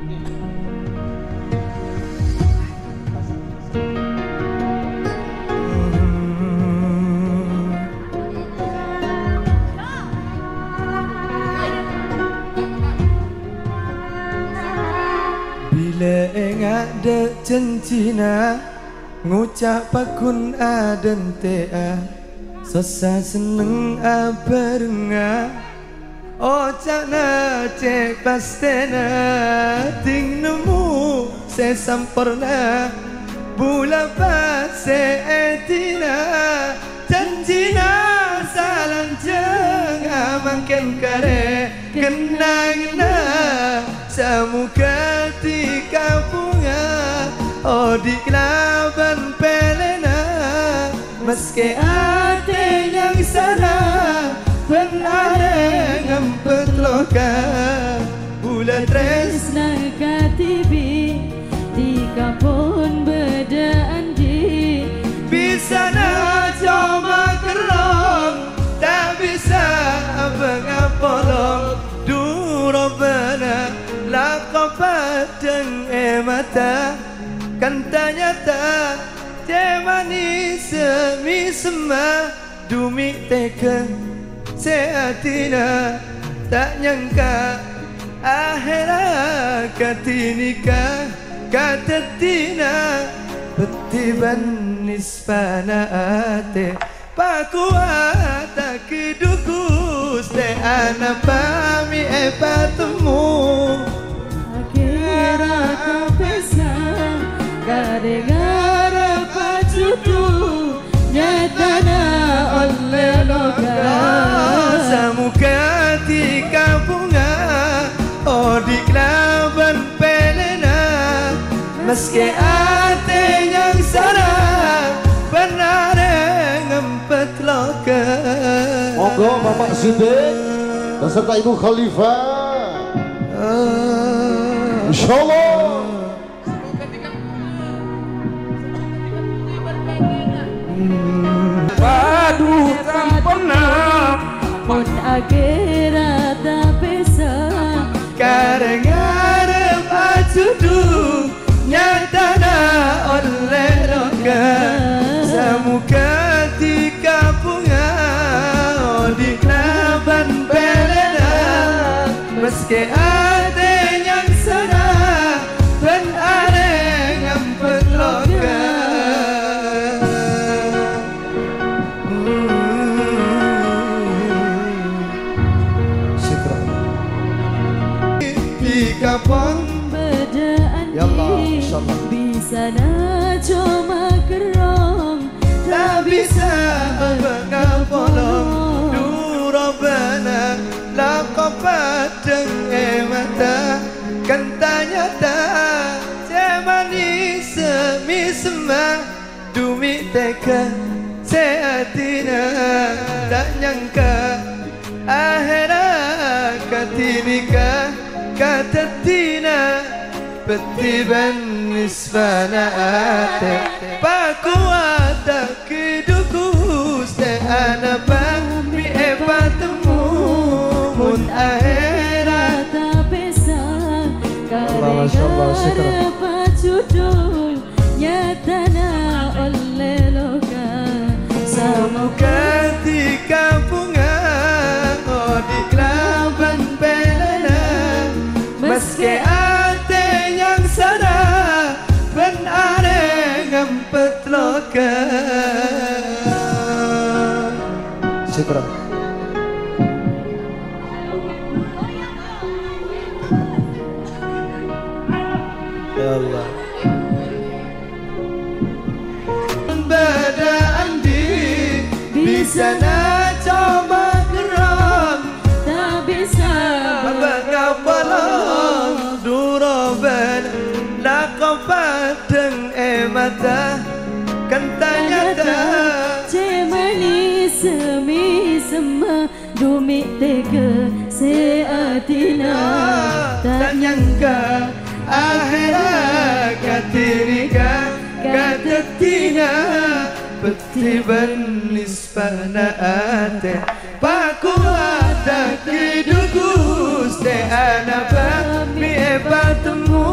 Bila engak dek janjina ngucap pakun adan tea sosa seneng abarenga ocana cek pastena ting nemu se sampurna bula pase etina janjina salang jeng makin kare kenangna samuka tika bunga oh di kelaban pelena meski ate yang sana benar ngempet loka bulan tresna katibi di kapun bedaan di bisa na cuma kerong tak bisa mengapolong durobana lakop dan mata kan ternyata temani semi sema dumi teka seatina tak nyangka akhirat katinika katatina petiban nispana ate pakuat tak kedukus te anak pami patemu akhirat kapesa kadengar pacutu nyatana oleh loka samuka tika bunga oh di kelaban pelena meski ate yang sana benar ngempet loka monggo Bapak Siddiq beserta Ibu Khalifah insyaallah padu tampona pun akhirat tak bisa karena pacudu nyatana oleh loka samuka tika bunga oh di kelaban pelena meski ada yang sana ben ada ngempet loka kapon bedaan ya Allah insyaallah bisa na cuma kerong tak bisa mengapolong durobana lakop deng mata kan ternyata cemani semi sema dumi teka seatina tak nyangka akhirat katinika katatina petiban nisbana ate pakuat tak kedukus te anak pami patemu mun akhirat tak bisa karena pacudul nyatana oleh loka samuka tika bunga oh di kelaban pelena meski ate yang sana benar ngempet loka syukur ya Allah bedaan bisa na coba geram tak bisa mengapolong duroban lakop deng mata kan ternyata cemani semi sema dumi teka seatina tak nyangka akhirat katinika katatina petiban nispana ate pakuat tak kedukus te anak pami patemu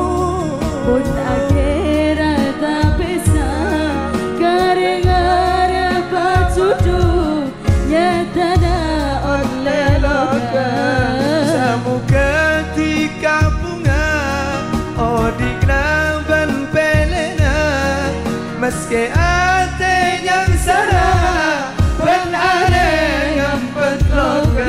meski ate yang salah penare yang petlokan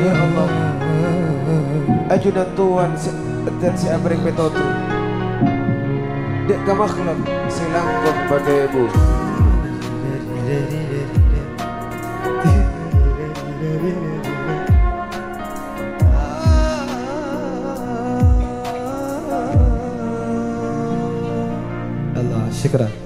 Ya Allah. Ajudan Tuhan dan si Amrik Petotu. Dek ke makhluk silangkung pada ibu. Allah syukran.